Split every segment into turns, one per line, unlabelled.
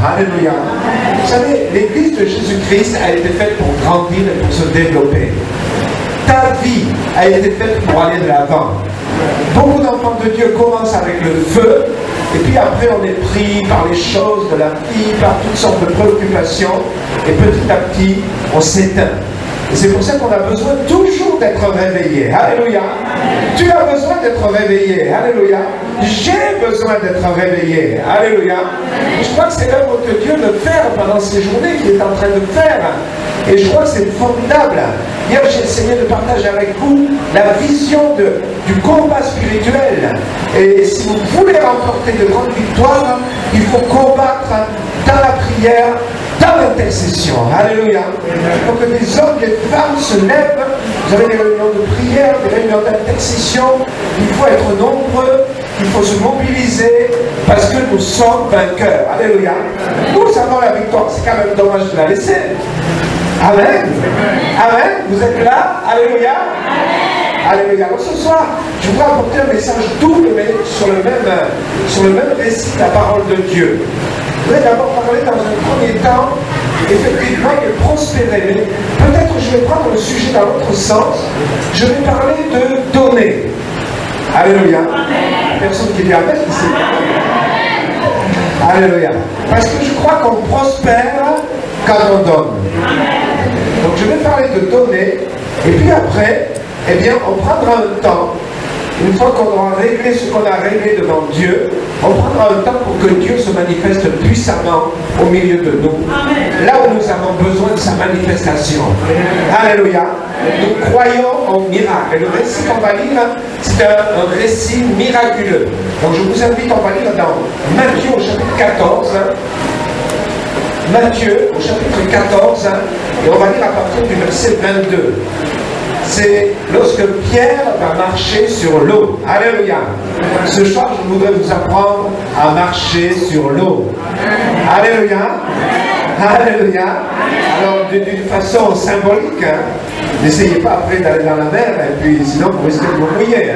Alléluia. Vous savez, l'église de Jésus-Christ a été faite pour grandir et pour se développer. Ta vie a été faite pour aller de l'avant. Beaucoup d'enfants de Dieu commencent avec le feu, et puis après on est pris par les choses de la vie, par toutes sortes de préoccupations, et petit à petit on s'éteint. Et c'est pour ça qu'on a besoin toujours d'être réveillé. Alléluia. Tu as besoin d'être réveillé. Alléluia. J'ai besoin d'être réveillé. Alléluia. Et je crois que c'est l'œuvre que Dieu veut faire pendant ces journées qu'il est en train de faire. Et je crois que c'est formidable. Hier, j'ai essayé de partager avec vous la vision du combat spirituel. Et si vous voulez remporter de grandes victoires, il faut combattre dans la prière, dans l'intercession. Alléluia. Il faut que des hommes, des femmes se lèvent. Vous avez des réunions de prière, des réunions d'intercession. Il faut être nombreux. Il faut se mobiliser parce que nous sommes vainqueurs. Alléluia. Nous avons la victoire. C'est quand même dommage de la laisser. Amen. Amen. Vous êtes là? Alléluia. Alléluia. Alors ce soir, je voudrais apporter un message double, mais sur le même récit de la parole de Dieu. Je voudrais d'abord parler dans un premier temps, effectivement, de prospérer. Mais peut-être je vais prendre le sujet dans l'autre sens. Je vais parler de donner. Alléluia. La personne qui dit Amen, qui sait. Alléluia. Parce que je crois qu'on prospère quand on donne. Donc je vais parler de donner, et puis après, eh bien, on prendra un temps, une fois qu'on aura réglé ce qu'on a réglé devant Dieu, on prendra un temps pour que Dieu se manifeste puissamment au milieu de nous. Là où nous avons besoin de sa manifestation. Alléluia. Nous croyons au miracle. Et le récit qu'on va lire, c'est un récit miraculeux. Donc je vous invite, on va lire dans Matthieu au chapitre 14. Matthieu au chapitre 14, et on va lire à partir du verset 22. C'est lorsque Pierre va marcher sur l'eau. Alléluia. Ce soir, je voudrais vous apprendre à marcher sur l'eau. Alléluia. Alléluia. Alors, d'une façon symbolique, n'essayez pas après d'aller dans la mer, et puis sinon vous risquez de vous mouiller.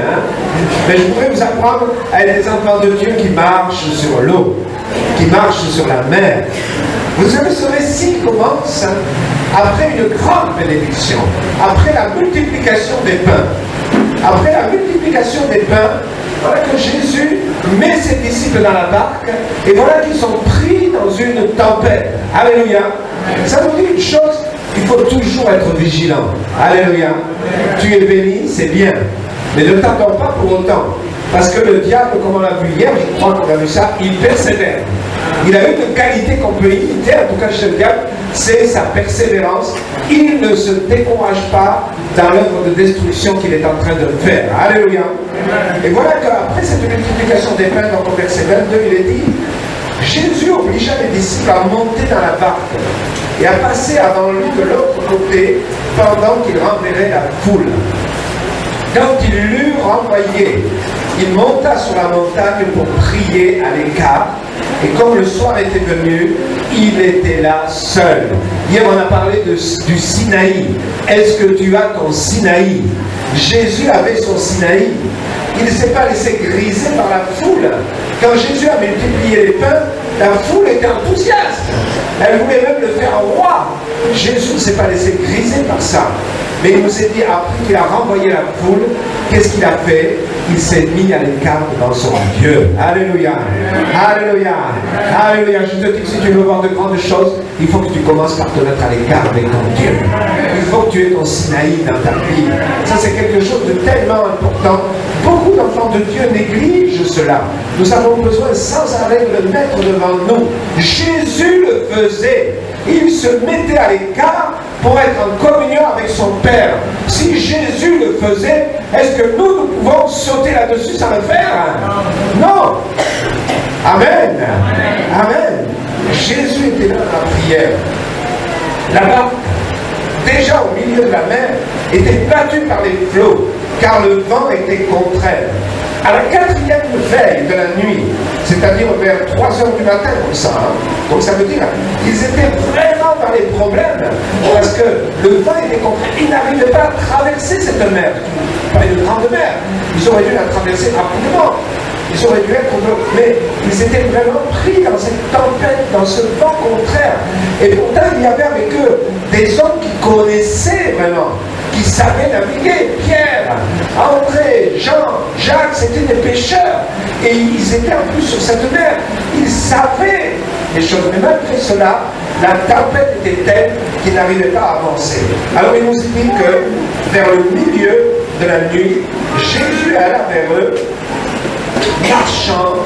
Mais je voudrais vous apprendre à être des enfants de Dieu qui marchent sur l'eau, qui marchent sur la mer. Vous savez, ce récit commence après une grande bénédiction, après la multiplication des pains. Après la multiplication des pains, voilà que Jésus met ses disciples dans la barque, et voilà qu'ils sont pris dans une tempête. Alléluia. Ça nous dit une chose, il faut toujours être vigilant. Alléluia. Tu es béni, c'est bien, mais ne t'attends pas pour autant. Parce que le diable, comme on l'a vu hier, je crois qu'on a vu ça, il persévère. Il a une qualité qu'on peut imiter, en tout cas chez le diable, c'est sa persévérance. Il ne se décourage pas dans l'œuvre de destruction qu'il est en train de faire. Alléluia. Et voilà qu'après cette multiplication des pains, dans le verset 22, il est dit, Jésus obligea les disciples à monter dans la barque et à passer avant lui de l'autre côté pendant qu'il renverrait la foule. Quand il l'eut renvoyé, il monta sur la montagne pour prier à l'écart. Et comme le soir était venu, il était là seul. Hier, on a parlé du Sinaï. Est-ce que tu as ton Sinaï? Jésus avait son Sinaï. Il ne s'est pas laissé griser par la foule. Quand Jésus a multiplié les pains, la foule était enthousiaste. Elle voulait même le faire roi. Jésus ne s'est pas laissé griser par ça. Mais il nous est dit, après qu'il a renvoyé la foule, qu'est-ce qu'il a fait? Il s'est mis à l'écart devant son Dieu. Alléluia. Alléluia. Alléluia. Je te dis que si tu veux voir de grandes choses, il faut que tu commences par te mettre à l'écart avec ton Dieu. Il faut que tu aies ton Sinaï dans ta vie. Ça, c'est quelque chose de tellement important. Beaucoup d'enfants de Dieu négligent cela. Nous avons besoin sans arrêt de le mettre devant nous. Jésus le faisait. Il se mettait à l'écart pour être en communion avec son Père. Si Jésus le faisait, est-ce que nous pouvons sauter là-dessus sans le faire? Non. Amen. Amen. Jésus était là dans la prière. La barque, déjà au milieu de la mer, était battue par les flots, car le vent était contraire. À la 4e veille de la nuit, c'est-à-dire vers 3 heures du matin, comme ça, donc ça veut dire qu'ils étaient vraiment dans les problèmes, parce que le vent était contraire. Ils n'arrivaient pas à traverser cette mer, pas une grande mer. Ils auraient dû la traverser rapidement. ils auraient dû être d'autres, mais ils étaient vraiment pris dans cette tempête, dans ce vent contraire. Et pourtant, il y avait avec eux des hommes qui connaissaient vraiment, qui savaient naviguer. Pierre, André, Jean, Jacques, c'était des pêcheurs. Et ils étaient en plus sur cette mer. Ils savaient les choses. Mais malgré cela, la tempête était telle qu'ils n'arrivaient pas à avancer. Alors il nous dit que vers le milieu de la nuit, Jésus alla vers eux, marchant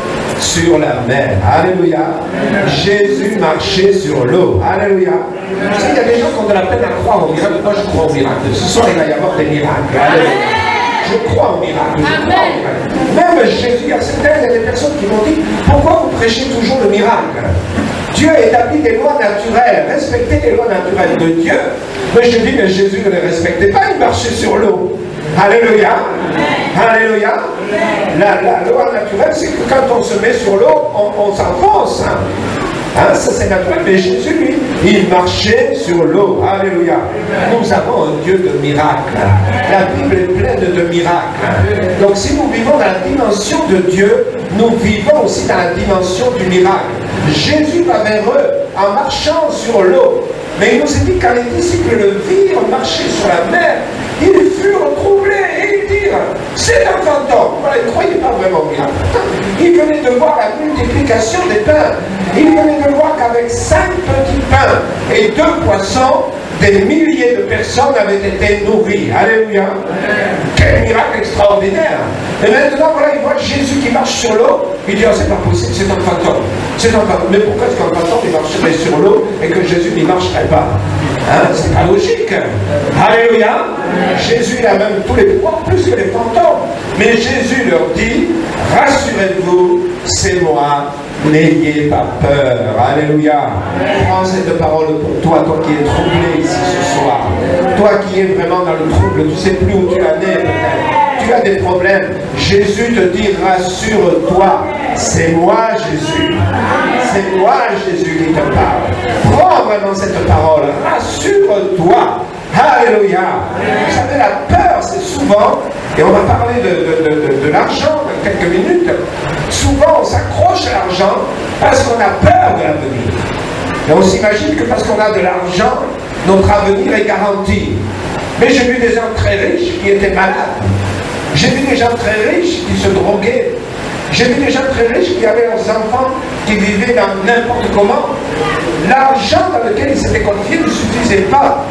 sur la mer. Alléluia. Jésus marchait sur l'eau. Alléluia. Vous savez, il y a des gens qui ont de la peine à croire au miracle. Moi, je crois au miracle. Ce soir, il va y avoir des miracles. Alléluia. Je crois au miracle. Je crois au miracle. Même Jésus, il y a des personnes qui m'ont dit, pourquoi vous prêchez toujours le miracle? Dieu a établi des lois naturelles. Respectez les lois naturelles de Dieu. Mais je dis, mais Jésus ne les respectait pas, il marchait sur l'eau. Alléluia. Alléluia. La loi naturelle, c'est que quand on se met sur l'eau, on s'enfonce. Ça c'est naturel. Mais Jésus, lui, il marchait sur l'eau. Alléluia. Nous avons un Dieu de miracles. La Bible est pleine de miracles. Donc si nous vivons dans la dimension de Dieu, nous vivons aussi dans la dimension du miracle. Jésus va vers eux en marchant sur l'eau. Mais il nous est dit quand les disciples le virent marcher sur la mer, ils furent troublés et ils dirent, c'est un fantôme. Voilà, ils ne croyaient pas vraiment au miracle. Ils venaient de voir la multiplication des pains. Ils venaient de voir qu'avec 5 petits pains et 2 poissons, des milliers de personnes avaient été nourries. Alléluia. Quel miracle extraordinaire. Et maintenant, voilà, ils voient Jésus qui marche sur l'eau. Ils disent, c'est pas possible, c'est un fantôme. C'est un fantôme. Mais pourquoi est-ce qu'un fantôme il marcherait sur l'eau et que Jésus n'y marcherait pas? C'est pas logique. Alléluia. Jésus il a même tous les pouvoirs, plus que les fantômes. Mais Jésus leur dit, rassurez-vous, c'est moi. N'ayez pas peur. Alléluia. Prends cette parole pour toi, toi qui es troublé ici ce soir. Toi qui es vraiment dans le trouble, tu ne sais plus où tu en es peut-être. Tu as des problèmes. Jésus te dit, rassure-toi. C'est moi Jésus. C'est moi Jésus qui te parle. Prends vraiment cette parole. Rassure-toi. Alléluia. Vous savez, la peur, c'est souvent, et on va parler de l'argent dans quelques minutes, souvent on s'accroche à l'argent parce qu'on a peur de l'avenir. Et on s'imagine que parce qu'on a de l'argent, notre avenir est garanti. Mais j'ai vu des gens très riches qui étaient malades. J'ai vu des gens très riches qui se droguaient. J'ai vu des gens très riches qui avaient leurs enfants qui vivaient dans n'importe comment. L'argent dans lequel ils s'étaient confiés ne suffisait pas.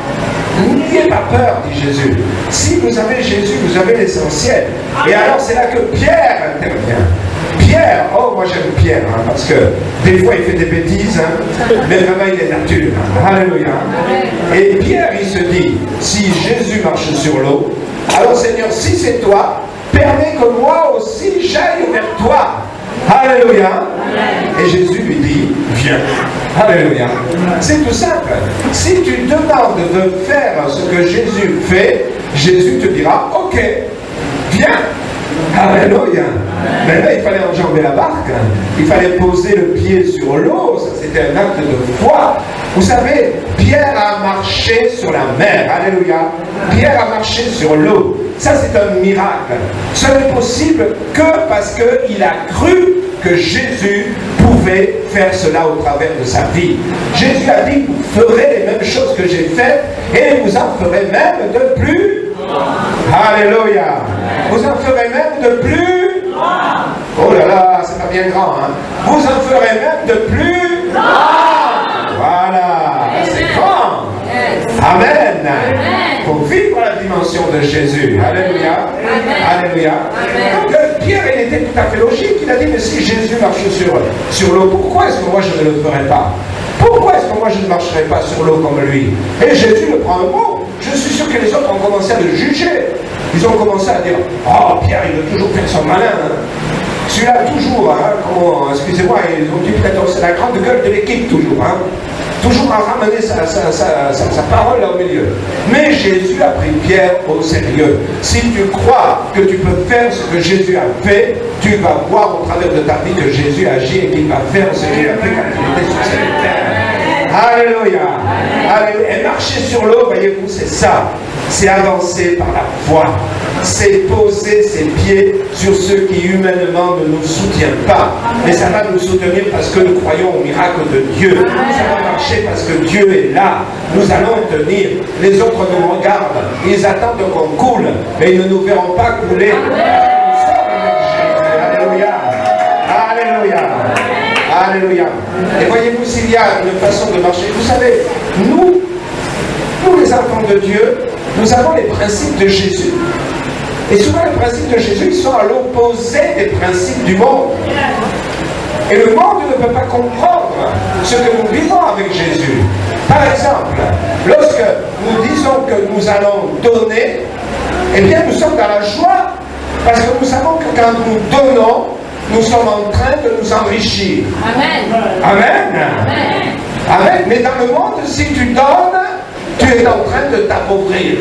N'ayez pas peur, dit Jésus. Si vous avez Jésus, vous avez l'essentiel. Et alors c'est là que Pierre intervient. Pierre, oh moi j'aime Pierre, parce que des fois il fait des bêtises, mais vraiment il est nature. Alléluia. Et Pierre il se dit, si Jésus marche sur l'eau, alors Seigneur, si c'est toi, permets que moi aussi j'aille vers toi. Alléluia. Et Jésus lui dit, viens. Alléluia. C'est tout simple. Si tu demandes de faire ce que Jésus fait, Jésus te dira, ok, viens. Alléluia. Mais là, il fallait enjamber la barque. Il fallait poser le pied sur l'eau. Ça, c'était un acte de foi. Vous savez, Pierre a marché sur la mer. Alléluia. Pierre a marché sur l'eau. Ça, c'est un miracle. Ce n'est possible que parce qu'il a cru que Jésus pouvait faire cela au travers de sa vie. Jésus a dit, vous ferez les mêmes choses que j'ai faites et vous en ferez même de plus. Alléluia. Vous en ferez même de plus. Oh là là, c'est pas bien grand. Vous en ferez même de plus. Voilà, c'est grand. Amen. Pour vivre la dimension de Jésus. Alléluia. Alléluia. Donc Pierre, il était tout à fait logique. Il a dit, mais si Jésus marche sur l'eau, pourquoi est-ce que moi je ne le ferai pas? Pourquoi est-ce que moi je ne marcherai pas sur l'eau comme lui? Et Jésus le prend un mot. Je suis sûr que les autres ont commencé à le juger. Ils ont commencé à dire, oh Pierre, il veut toujours faire son malin. Celui-là, toujours, excusez-moi, ils ont dit peut-être, c'est la grande gueule de l'équipe, toujours. Toujours à ramener sa parole là au milieu. Mais Jésus a pris Pierre au sérieux. Si tu crois que tu peux faire ce que Jésus a fait, tu vas voir au travers de ta vie que Jésus agit et qu'il va faire ce qu'il a fait quand il était sur cette terre. Alléluia. Alléluia. Et marcher sur l'eau, voyez-vous, c'est ça. c'est avancer par la foi. C'est poser ses pieds sur ceux qui humainement ne nous soutiennent pas. Mais ça va nous soutenir parce que nous croyons au miracle de Dieu. Ça va marcher parce que Dieu est là. Nous allons tenir. Les autres nous regardent. Ils attendent qu'on coule, mais ils ne nous verront pas couler. Alléluia. Alléluia. Alléluia. Et voyez-vous, s'il y a une façon de marcher, vous savez, nous les enfants de Dieu, nous avons les principes de Jésus. Et souvent les principes de Jésus ils sont à l'opposé des principes du monde. Et le monde ne peut pas comprendre ce que nous vivons avec Jésus. Par exemple, lorsque nous disons que nous allons donner, eh bien nous sommes dans la joie, parce que nous savons que quand nous donnons, nous sommes en train de nous enrichir. Amen. Amen. Amen. Amen. Mais dans le monde, si tu donnes, tu es en train de t'appauvrir.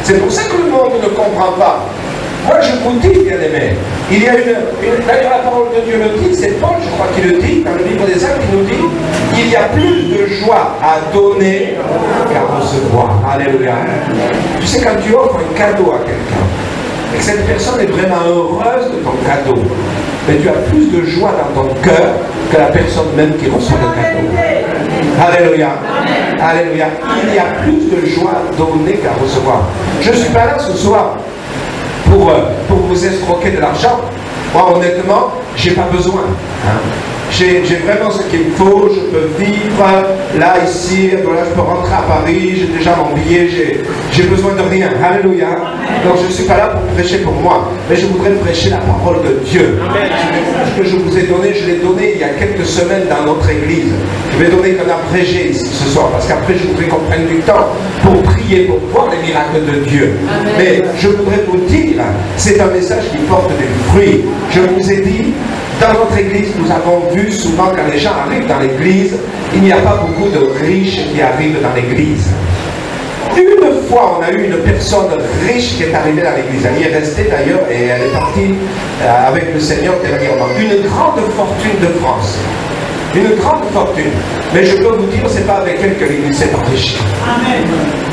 C'est pour ça que le monde ne comprend pas. Moi, je vous dis, bien-aimés, il y a d'ailleurs, la parole de Dieu le dit, c'est Paul, je crois, qui le dit, dans le livre des Actes, qui nous dit qu'il y a plus de joie à donner qu'à recevoir. Alléluia. Tu sais, quand tu offres un cadeau à quelqu'un, et que cette personne est vraiment heureuse de ton cadeau, mais tu as plus de joie dans ton cœur que la personne même qui reçoit le cadeau. Alléluia. Alléluia. Il y a plus de joie à donner qu'à recevoir. Je ne suis pas là ce soir pour vous escroquer de l'argent. Moi, honnêtement, je n'ai pas besoin. J'ai vraiment ce qu'il me faut, je peux vivre là, ici, là, je peux rentrer à Paris, j'ai déjà mon billet, j'ai besoin de rien. Alléluia. Donc je ne suis pas là pour prêcher pour moi, mais je voudrais prêcher la parole de Dieu. Le message que je vous ai donné, je l'ai donné il y a quelques semaines dans notre église. Je vais donner qu'un abrégé ici ce soir, parce qu'après je voudrais qu'on prenne du temps pour prier, pour voir les miracles de Dieu. Amen. Mais je voudrais vous dire, c'est un message qui porte des fruits. Je vous ai dit, dans notre église, nous avons vu souvent quand les gens arrivent dans l'église, il n'y a pas beaucoup de riches qui arrivent dans l'église. Une fois, on a eu une personne riche qui est arrivée dans l'église. Elle y est restée d'ailleurs et elle est partie avec le Seigneur dernièrement. Une grande fortune de France. Une grande fortune. Mais je peux vous dire, c'est pas avec elle que l'église s'est enrichie.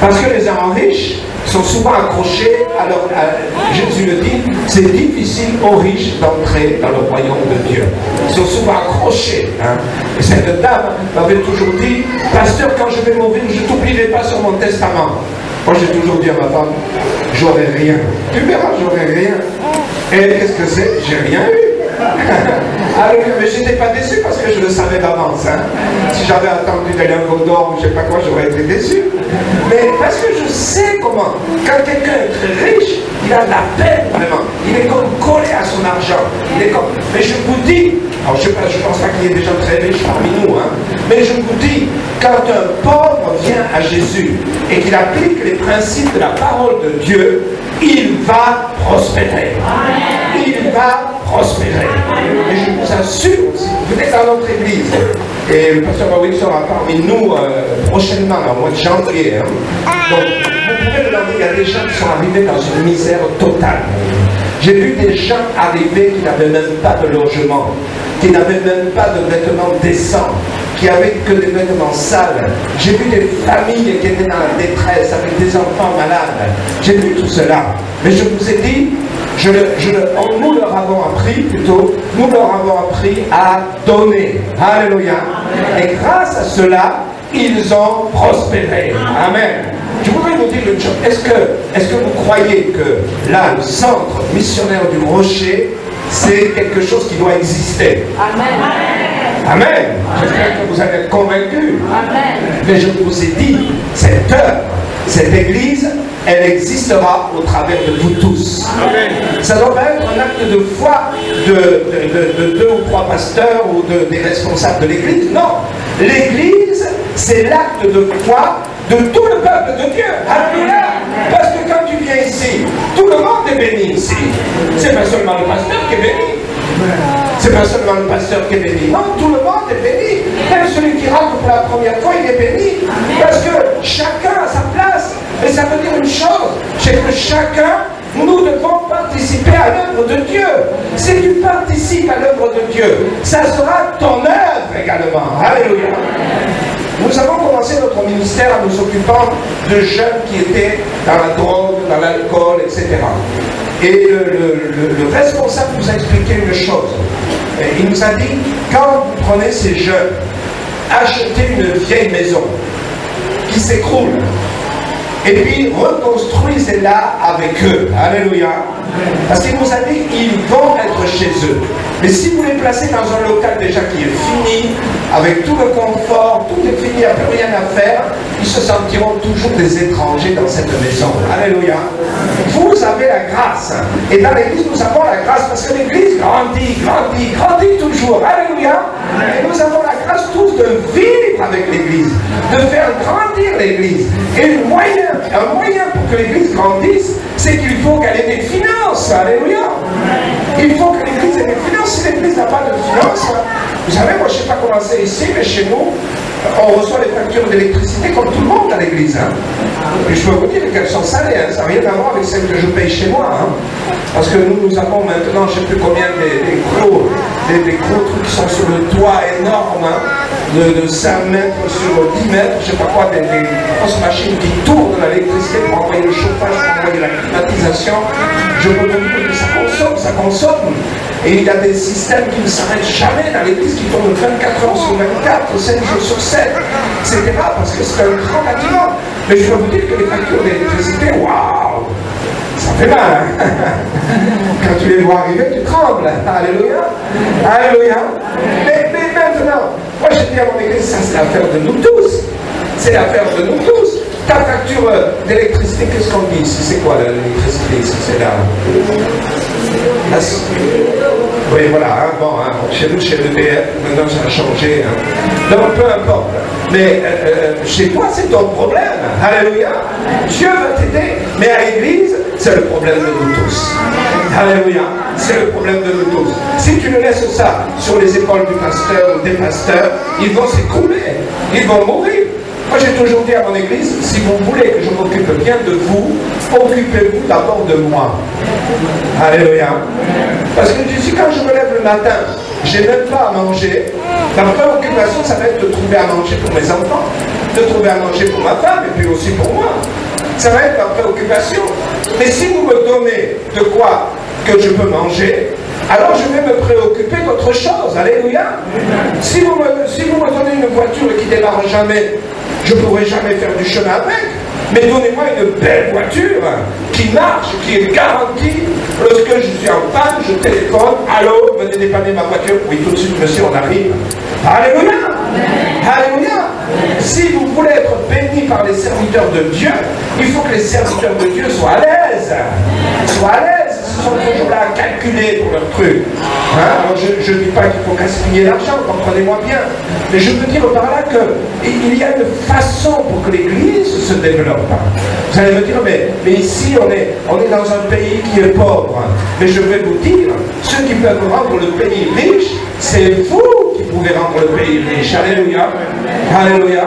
Parce que les gens riches sont souvent accrochés, alors Jésus le dit, c'est difficile aux riches d'entrer dans le royaume de Dieu. Ils sont souvent accrochés. Et cette dame m'avait toujours dit, pasteur, quand je vais mourir, je ne t'oublierai pas sur mon testament. Moi j'ai toujours dit à ma femme, j'aurai rien. Tu verras, j'aurai rien. Et qu'est-ce que c'est? J'ai rien eu. Alors, mais je n'étais pas déçu parce que je le savais d'avance. Si j'avais attendu des lingots d'or ou je ne sais pas quoi, j'aurais été déçu. Mais parce que je sais comment, quand quelqu'un est très riche, il a de la peine vraiment. Il est comme collé à son argent. Il est comme... Mais je vous dis, alors je ne pense pas qu'il y ait des gens très riches parmi nous, mais je vous dis, quand un pauvre vient à Jésus et qu'il applique les principes de la parole de Dieu, il va prospérer. Il va prospérer. Et je vous assure aussi, vous êtes dans notre église, et le pasteur Maurice sera parmi nous prochainement, au mois de janvier. Donc, vous pouvez demander, il y a des gens qui sont arrivés dans une misère totale. J'ai vu des gens arriver qui n'avaient même pas de logement, qui n'avaient même pas de vêtements décents, qui n'avaient que des vêtements sales. J'ai vu des familles qui étaient dans la détresse, avec des enfants malades. J'ai vu tout cela. Mais je vous ai dit, nous leur avons appris, nous leur avons appris à donner. Alléluia. Et grâce à cela, ils ont prospéré. Amen. Je voudrais vous dire une chose. Est-ce que vous croyez que là, le centre missionnaire du Rocher, c'est quelque chose qui doit exister? Amen. Amen. J'espère que vous allez être convaincus. Amen. Mais je vous ai dit, cette œuvre, cette église, elle existera au travers de vous tous. Amen. Ça ne doit pas être un acte de foi de 2 ou 3 pasteurs ou des responsables de l'église. Non. L'église, c'est l'acte de foi de tout le peuple de Dieu. Alléluia. Parce que quand tu viens ici, tout le monde est béni ici. C'est pas seulement le pasteur qui est béni. C'est pas seulement le pasteur qui est béni. Non, tout le monde est béni. Même celui qui rentre pour la première fois, il est béni. Parce que chacun a sa place. Et ça veut dire une chose, c'est que chacun, nous devons participer à l'œuvre de Dieu. Si tu participes à l'œuvre de Dieu, ça sera ton œuvre également. Alléluia. Nous avons commencé notre ministère en nous occupant de jeunes qui étaient dans la drogue, dans l'alcool, etc. Et le responsable nous a expliqué une chose. Il nous a dit, quand vous prenez ces jeunes, achetez une vieille maison qui s'écroule, et puis reconstruisez-la avec eux. Alléluia. Parce qu'il nous a dit qu'ils vont être chez eux. Mais si vous les placez dans un local déjà qui est fini, avec tout le confort, tout est fini, il n'y a plus rien à faire, ils se sentiront toujours des étrangers dans cette maison. Alléluia. Vous avez la grâce. Et dans l'église, nous avons la grâce parce que l'église grandit toujours. Alléluia. Et nous avons la grâce tous de vivre avec l'église, de faire grandir l'église. Et un moyen pour que l'église grandisse, c'est qu'il faut qu'elle ait des finances. Alléluia. Il faut que l'église ait des finances. Si l'église n'a pas de finances, vous savez, moi je ne sais pas comment c'est ici, mais chez nous, on reçoit les factures d'électricité comme tout le monde à l'église. Hein. Et je peux vous dire qu'elles sont salées, hein. Ça n'a rien à voir avec celles que je paye chez moi. Hein. Parce que nous avons maintenant, je ne sais plus combien, des gros trucs qui sont sur le toit énormes, hein, de 5 mètres sur 10 mètres, je ne sais pas quoi, des grosses machines qui tournent de l'électricité pour envoyer le chauffage, pour envoyer la climatisation. Je peux vous dire que ça consomme. Et il y a des systèmes qui ne s'arrêtent jamais dans l'église, qui tournent 24 heures sur 24, 7 jours sur 7, etc. Parce que c'est un grand bâtiment. Mais je peux vous dire que les factures d'électricité, waouh, ça fait mal. Hein. Quand tu les vois arriver, tu trembles. Alléluia. Alléluia. Mais maintenant, moi je dis à mon église, ça c'est l'affaire de nous tous. C'est l'affaire de nous tous. Ta facture d'électricité, qu'est-ce qu'on dit ici? C'est quoi l'électricité ici? C'est là. Oui, voilà, hein, bon, hein, chez nous, chez l'EDF, maintenant ça a changé. Hein. Donc, peu importe. Mais chez toi, c'est ton problème. Alléluia. Dieu va t'aider. Mais à l'église, c'est le problème de nous tous. Alléluia. C'est le problème de nous tous. Si tu le laisses ça sur les épaules du pasteur ou des pasteurs, ils vont s'écrouler. Ils vont mourir. Moi, j'ai toujours dit à mon église, si vous voulez que je m'occupe bien de vous, occupez-vous d'abord de moi. Alléluia. Parce que je dis, quand je me lève le matin, je n'ai même pas à manger. Ma préoccupation, ça va être de trouver à manger pour mes enfants, de trouver à manger pour ma femme et puis aussi pour moi. Ça va être ma préoccupation. Mais si vous me donnez de quoi que je peux manger, alors je vais me préoccuper d'autre chose. Alléluia. Si vous me donnez une voiture qui ne démarre jamais, je ne pourrai jamais faire du chemin avec. Mais donnez-moi une belle voiture qui marche, qui est garantie. Lorsque je suis en panne, je téléphone. Allô, venez dépanner ma voiture. Oui, tout de suite, monsieur, on arrive. Alléluia. Alléluia. Si vous voulez être béni par les serviteurs de Dieu, il faut que les serviteurs de Dieu soient à l'aise. Soient à l'aise. Ils sont toujours là à calculer pour leur truc. Hein? Alors je ne dis pas qu'il faut gaspiller l'argent, comprenez-moi bien. Mais je veux dire par là qu'il y a une façon pour que l'Église se développe. Vous allez me dire, mais ici on est dans un pays qui est pauvre. Mais je vais vous dire, ceux qui peuvent rendre le pays riche, c'est vous qui pouvez rendre le pays riche. Alléluia. Alléluia.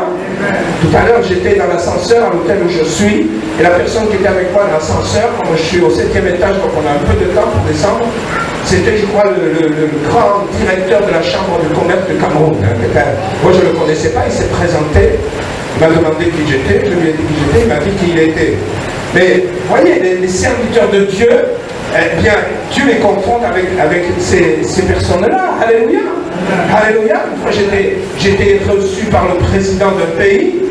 Tout à l'heure, j'étais dans l'ascenseur à l'hôtel où je suis, et la personne qui était avec moi dans l'ascenseur, comme je suis au 7e étage, donc on a un peu de temps pour descendre, c'était, je crois, le grand directeur de la Chambre de commerce de Cameroun. Hein, moi, je ne le connaissais pas, il s'est présenté, il m'a demandé qui j'étais, je lui ai dit qui j'étais, il m'a dit qui il était. Mais, voyez, les serviteurs de Dieu, eh bien, Dieu les confronte avec ces personnes-là. Alléluia. Alléluia. Une fois, j'étais reçu par le président d'un pays.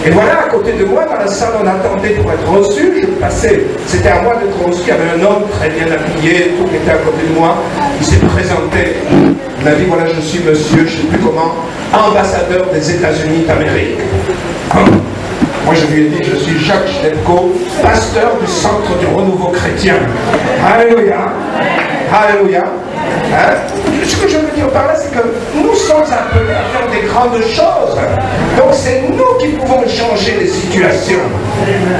Et voilà, à côté de moi, dans la salle, on attendait pour être reçu. Je passais. C'était à moi d'être reçu. Il y avait un homme très bien habillé, tout qui était à côté de moi. Il s'est présenté. Il m'a dit, voilà, je suis monsieur, je ne sais plus comment, ambassadeur des États-Unis d'Amérique. Moi, je lui ai dit, je suis Jacques Schnepko, pasteur du Centre du Renouveau Chrétien. Alléluia. Alléluia. Hein? Ce que je veux dire par là, c'est que nous sommes appelés à faire des grandes choses. Donc, c'est nous qui pouvons changer les situations.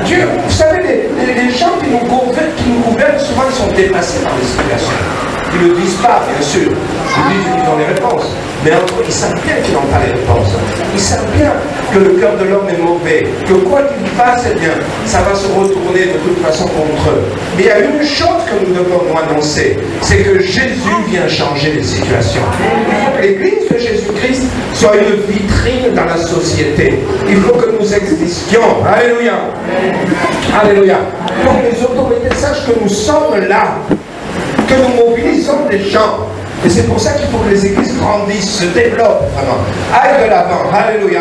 Dieu, vous savez, les gens qui nous gouvernent, souvent, ils sont dépassés par les situations. Ils ne le disent pas, bien sûr. Ils disent qu'ils ont les réponses. Mais entre eux, ils savent bien qu'ils n'ont pas les réponses. Ils savent bien que le cœur de l'homme est mauvais, que quoi qu'il fasse, eh bien, ça va se retourner de toute façon contre eux. Mais il y a une chose que nous devons nous annoncer, c'est que Jésus vient changer les situations. Il faut que l'Église de Jésus-Christ soit une vitrine dans la société. Il faut que nous existions. Alléluia. Alléluia. Donc les autorités sachent que nous sommes là, que nous mobilisons des gens. Et c'est pour ça qu'il faut que les églises grandissent, se développent vraiment, aillent de l'avant. Alléluia.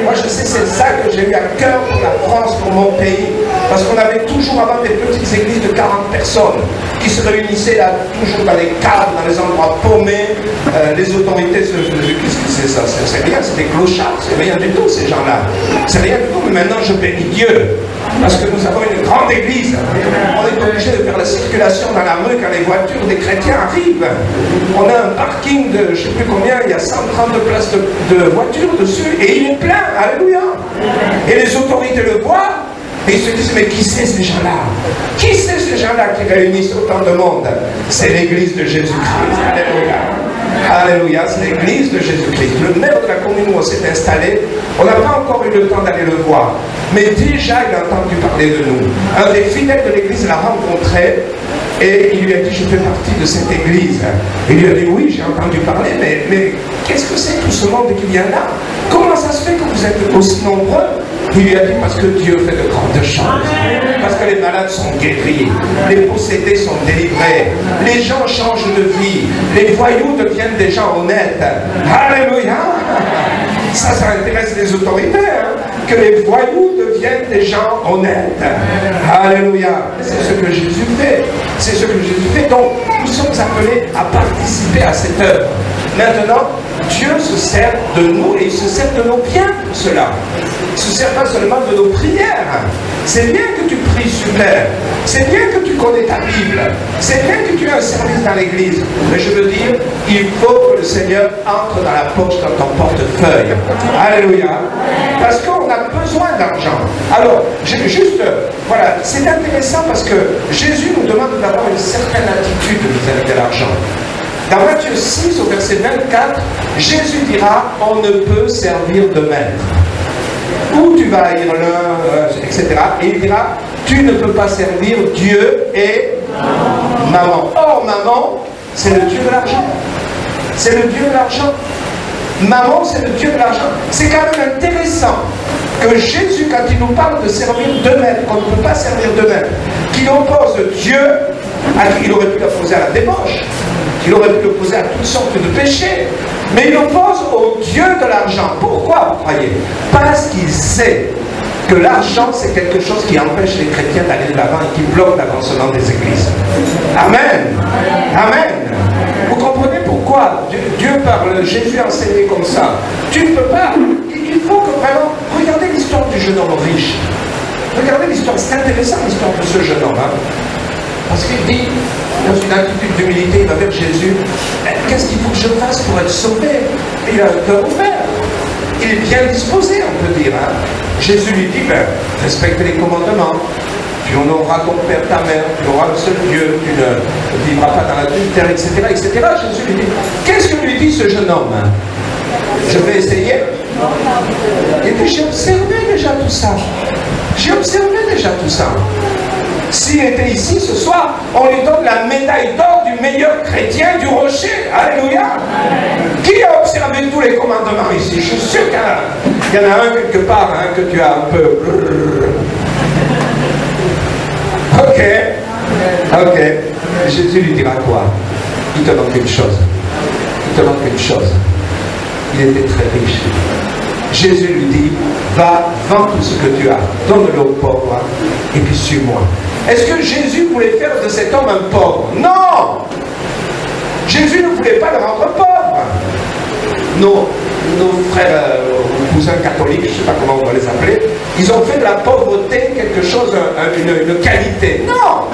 Moi je sais, c'est ça que j'ai eu à cœur pour la France, pour mon pays. Parce qu'on avait toujours avant des petites églises de 40 personnes qui se réunissaient là, toujours dans les cadres, dans les endroits paumés. Les autorités, qu'est-ce que c'est ça? C'est rien, c'est des clochards, c'est rien du tout ces gens-là. C'est rien du tout, mais maintenant je bénis Dieu. Parce que nous avons une grande église. On est obligé de faire la circulation dans la rue quand les voitures des chrétiens arrivent. On a un parking de je ne sais plus combien, il y a 130 places de voitures dessus et il est plein. Alléluia. Et les autorités le voient et ils se disent mais qui c'est ces gens-là? Qui c'est ces gens-là qui réunissent autant de monde? C'est l'église de Jésus-Christ. Alléluia. Alléluia, c'est l'église de Jésus-Christ. Le maire de la commune où on s'est installé, on n'a pas encore eu le temps d'aller le voir. Mais déjà, il a entendu parler de nous. Un des fidèles de l'église l'a rencontré et il lui a dit, je fais partie de cette église. Il lui a dit, oui, j'ai entendu parler, mais qu'est-ce que c'est tout ce monde qui vient là? Comment ça se fait que vous êtes aussi nombreux? Il lui a dit, parce que Dieu fait de grandes choses. Parce que les malades sont guéris, les possédés sont délivrés, les gens changent de vie, les voyous deviennent des gens honnêtes. Alléluia! Ça intéresse les autorités, hein? Que les voyous deviennent des gens honnêtes. Alléluia! C'est ce que Jésus fait. C'est ce que Jésus fait. Donc, nous sommes appelés à participer à cette œuvre. Maintenant, Dieu se sert de nous et il se sert de nos biens pour cela. Il ne se sert pas seulement de nos prières. C'est bien que tu pries super. C'est bien que tu connais ta Bible. C'est bien que tu aies un service dans l'église. Mais je veux dire, il faut que le Seigneur entre dans la poche dans ton portefeuille. Alléluia. Parce qu'on a besoin d'argent. Alors, juste, voilà, c'est intéressant parce que Jésus nous demande d'avoir une certaine attitude vis-à-vis de l'argent. Dans Matthieu 6, au verset 24, Jésus dira, on ne peut servir de maître. Où tu vas haïr l'un, etc. Et il dira, tu ne peux pas servir Dieu et maman. Or, maman, c'est le Dieu de l'argent. C'est le Dieu de l'argent. Maman, c'est le Dieu de l'argent. C'est quand même intéressant que Jésus, quand il nous parle de servir de maître, qu'on ne peut pas servir de maître, qu'il oppose Dieu à qui il aurait pu l'opposer à la débauche, qu'il aurait pu l'opposer à toutes sortes de péchés, mais il l'oppose au Dieu de l'argent. Pourquoi, vous croyez? Parce qu'il sait que l'argent, c'est quelque chose qui empêche les chrétiens d'aller de l'avant et qui bloque l'avancement des églises. Amen. Amen. Vous comprenez pourquoi Dieu parle, Jésus a enseigné comme ça. Tu ne peux pas. Il faut que vraiment... Regardez l'histoire du jeune homme riche. Regardez l'histoire. C'est intéressant l'histoire de ce jeune homme. Hein? Parce qu'il dit, dans une attitude d'humilité, il va vers Jésus. Qu'est-ce qu'il faut que je fasse pour être sauvé? Et il a le cœur ouvert. Il est bien disposé, on peut dire. Hein? Jésus lui dit, respecte les commandements. Tu honoreras ton père, ta mère, tu auras le seul Dieu, tu ne vivras pas dans l'adultère, etc., etc. Jésus lui dit, qu'est-ce que lui dit ce jeune homme? Je vais essayer. Et puis j'ai observé déjà tout ça. J'ai observé déjà tout ça. S'il était ici ce soir, on lui donne la médaille d'or du meilleur chrétien du rocher. Alléluia. Qui a observé tous les commandements ici? Je suis sûr qu'il y en a un quelque part hein, que tu as un peu... Ok. Ok. Jésus lui dira quoi? Il te manque une chose. Il te manque une chose. Il était très riche. Jésus lui dit, va, vends tout ce que tu as, donne-le aux pauvres, et puis suis-moi. Est-ce que Jésus voulait faire de cet homme un pauvre? Non! Jésus ne voulait pas le rendre pauvre. Nos frères ou cousins catholiques, je ne sais pas comment on va les appeler, ils ont fait de la pauvreté quelque chose, une qualité. Non!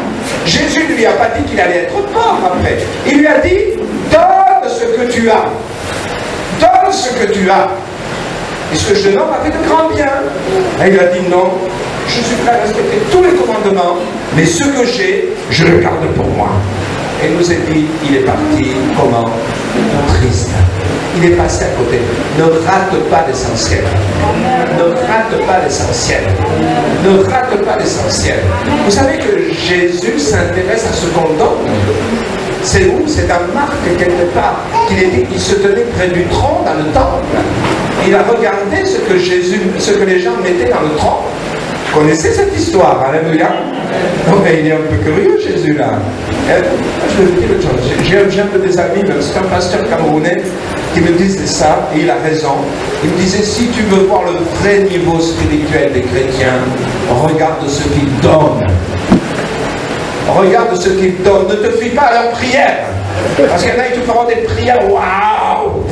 Jésus ne lui a pas dit qu'il allait être pauvre après. Il lui a dit, donne ce que tu as. Donne ce que tu as. Et ce jeune homme avait de grands biens. Et il a dit non, je suis prêt à respecter tous les commandements, mais ce que j'ai, je le garde pour moi. et nous a dit, il est parti, comment? Triste. Il est passé à côté. Ne rate pas l'essentiel. Ne rate pas l'essentiel. Ne rate pas l'essentiel. Vous savez que Jésus s'intéresse à ce qu'on donne. C'est où? C'est dans Marc, quelque part, qu'il est dit qu'il se tenait près du trône dans le temple. Il a regardé ce que les gens mettaient dans le trône. Vous connaissez cette histoire, alléluia. Non, mais il est un peu curieux, Jésus, là. Je vais vous dire une chose. J'ai un peu des amis, c'est un pasteur camerounais, qui me disait ça, et il a raison. Il me disait, si tu veux voir le vrai niveau spirituel des chrétiens, regarde ce qu'ils donnent. Regarde ce qu'ils donnent. Ne te fie pas à leurs prières. Parce qu'il y en a qui te feront des prières, waouh!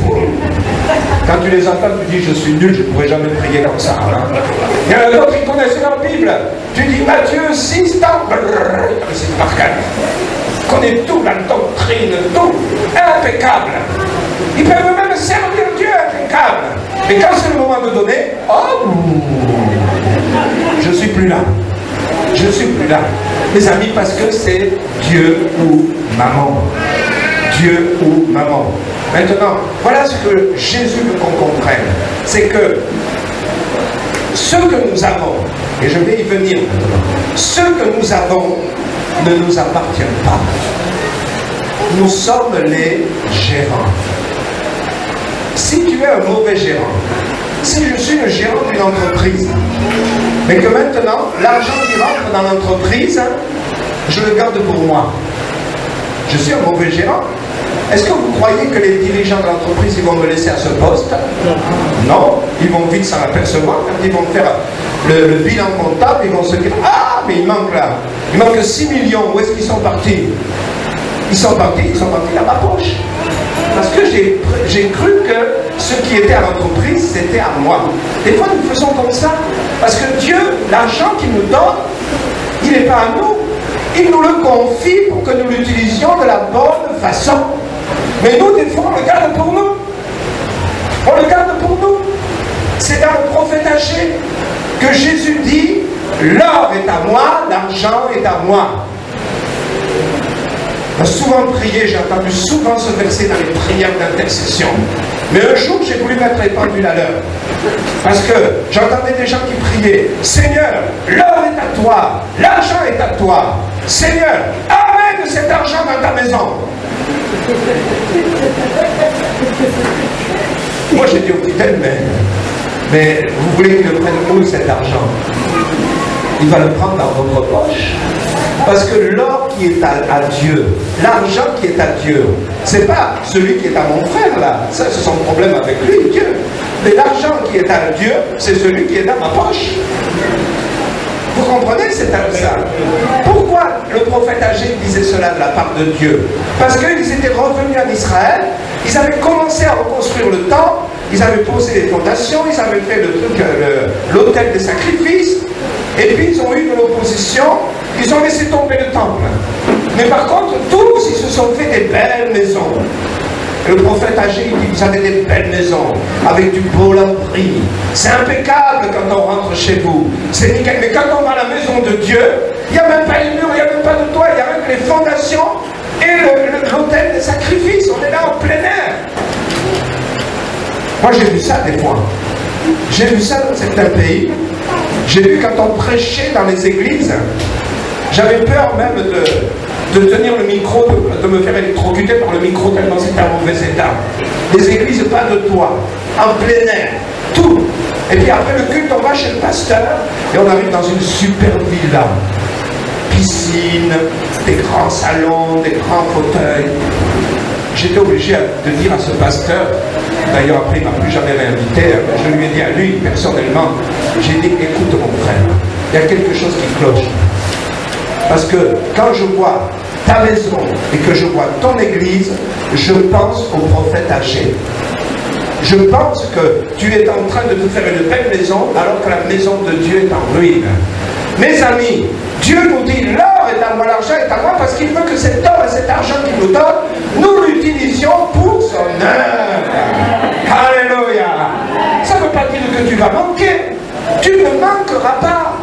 Quand tu les entends, tu dis, je suis nul, je ne pourrais jamais prier comme ça. Hein? Il y en a d'autres qui connaissent leur Bible. Tu dis, Matthieu 6, c'est par cœur. Connaît tout, la doctrine, tout. Impeccable. Ils peuvent même servir Dieu impeccable. Mais quand c'est le moment de donner, oh, je suis plus là. Je ne suis plus là. Mes amis, parce que c'est Dieu ou maman. Dieu ou maman. Maintenant, voilà ce que Jésus veut qu'on comprenne. C'est que ce que nous avons, et je vais y venir maintenant, ce que nous avons ne nous appartient pas. Nous sommes les gérants. Si tu es un mauvais gérant, si je suis le gérant d'une entreprise, mais que maintenant, l'argent qui rentre dans l'entreprise, je le garde pour moi, je suis un mauvais gérant. Est-ce que vous croyez que les dirigeants de l'entreprise, ils vont me laisser à ce poste? Non, ils vont vite s'en apercevoir. Quand ils vont faire le bilan comptable, ils vont se dire, ah, mais il manque là, il manque 6 millions, où est-ce qu'ils sont partis? Ils sont partis dans ma poche. Parce que j'ai cru que ce qui était à l'entreprise, c'était à moi. Des fois, nous faisons comme ça. Parce que Dieu, l'argent qu'il nous donne, il n'est pas à nous. Il nous le confie pour que nous l'utilisions de la bonne façon. Mais nous, des fois, on le garde pour nous. On le garde pour nous. C'est dans le prophète âgé que Jésus dit, l'or est à moi, l'argent est à moi. On a souvent prié, j'ai entendu souvent ce verset dans les prières d'intercession. Mais un jour, j'ai voulu mettre les pendules à l'heure. Parce que j'entendais des gens qui priaient, Seigneur, l'or est à toi, l'argent est à toi. Seigneur, amène cet argent dans ta maison. Moi, j'ai dit au fidèle, mais vous voulez qu'il le prenne où cet argent? Il va le prendre dans votre poche. Parce que l'or qui est à Dieu, l'argent qui est à Dieu, c'est pas celui qui est à mon frère là, ça c'est son problème avec lui, Dieu. Mais l'argent qui est à Dieu, c'est celui qui est dans ma poche. Vous comprenez, c'est ça. Pourquoi le prophète âgé disait cela de la part de Dieu? Parce qu'ils étaient revenus en Israël, ils avaient commencé à reconstruire le temple, ils avaient posé les fondations, ils avaient fait l'autel des sacrifices, et puis ils ont eu de l'opposition, ils ont laissé tomber le temple. Mais par contre, tous, ils se sont fait des belles maisons. Le prophète âgé, il dit, vous avez des belles maisons, avec du beau lambris. C'est impeccable quand on rentre chez vous. C'est nickel. Mais quand on va à la maison de Dieu, il n'y a même pas les murs, il n'y a même pas de toit, il n'y a même que les fondations et l'autel des sacrifices. On est là en plein air. Moi, j'ai vu ça des fois. J'ai vu ça dans certains pays. J'ai vu quand on prêchait dans les églises, j'avais peur même de tenir le micro, de me faire électrocuter par le micro tellement c'était un mauvais état. Les églises, pas de toit, en plein air, tout. Et puis après le culte, on va chez le pasteur et on arrive dans une super villa. Piscine, des grands salons, des grands fauteuils. J'étais obligé de dire à ce pasteur, d'ailleurs après il ne m'a plus jamais réinvité, je lui ai dit à lui personnellement, j'ai dit, écoute mon frère, il y a quelque chose qui cloche. Parce que quand je vois ta maison et que je vois ton église, je pense au prophète âgé. Je pense que tu es en train de te faire une belle maison alors que la maison de Dieu est en ruine. Mes amis, Dieu nous dit l'or est à moi, l'argent est à moi parce qu'il veut que cet or et cet argent qu'il nous donne, nous l'utilisions pour son œuvre. Alléluia. Ça ne veut pas dire que tu vas manquer. Tu ne manqueras pas.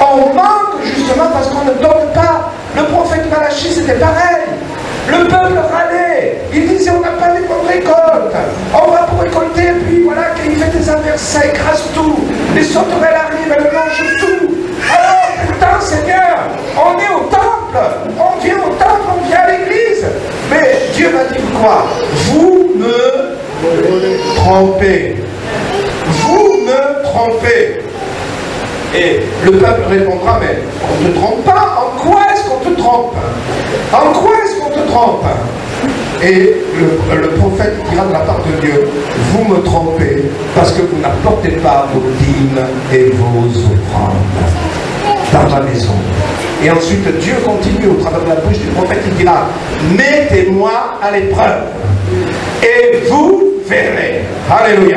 On manque justement parce qu'on ne donne pas. Le prophète Malachie, c'était pareil. Le peuple râlait. Il disait, on n'a pas les bonnes récoltes. On va pour récolter, puis voilà, quand il fait des averses, ça écrase tout. Les sauterelles arrivent, elles mangent tout. Alors, putain, Seigneur, on est au temple. On vient au temple, on vient à l'église. Mais Dieu m'a dit quoi? Vous me trompez. Vous me trompez. Et le peuple répondra, mais on ne te trompe pas. En quoi est-ce qu'on te trompe? En quoi est-ce qu'on te trompe? Et le prophète dira de la part de Dieu, vous me trompez parce que vous n'apportez pas vos dîmes et vos offrandes dans ma maison. Et ensuite Dieu continue au travers de la bouche du prophète, il dira, mettez-moi à l'épreuve et vous verrez. Alléluia.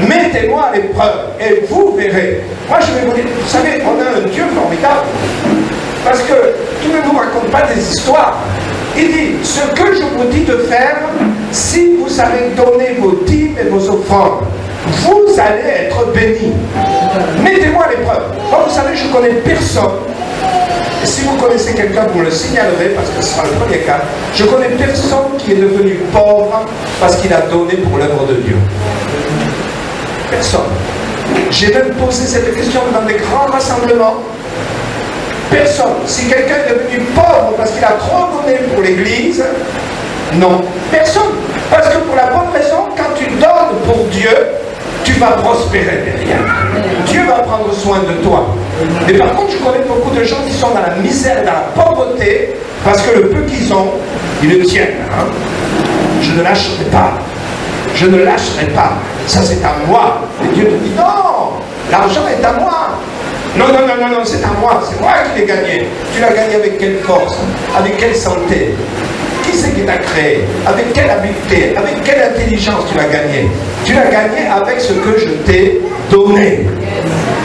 Mettez-moi à l'épreuve et vous verrez. Moi je vais vous dire, vous savez, on a un Dieu formidable parce qu'il ne nous raconte pas des histoires. Il dit, ce que je vous dis de faire, si vous savez donner vos dîmes et vos offrandes, vous allez être bénis. Mettez-moi à l'épreuve. Comme vous savez, je connais personne. Et si vous connaissez quelqu'un, vous me le signalerez, parce que ce sera le premier cas. Je connais personne qui est devenu pauvre parce qu'il a donné pour l'œuvre de Dieu. Personne. J'ai même posé cette question dans des grands rassemblements. Personne. Si quelqu'un est devenu pauvre parce qu'il a trop donné pour l'église, non. Personne. Parce que pour la bonne raison, quand tu donnes pour Dieu, tu vas prospérer derrière. Dieu va prendre soin de toi. Mais par contre, je connais beaucoup de gens qui sont dans la misère, dans la pauvreté, parce que le peu qu'ils ont, ils le tiennent. Hein? Je ne lâcherai pas. Je ne lâcherai pas. Ça, c'est à moi. Et Dieu te dit, non, l'argent est à moi. Non, non, non, non, non, c'est à moi. C'est moi qui l'ai gagné. Tu l'as gagné avec quelle force? Avec quelle santé? Qui c'est qui t'a créé? Avec quelle habileté? Avec quelle intelligence tu l'as gagné? Tu l'as gagné avec ce que je t'ai donné.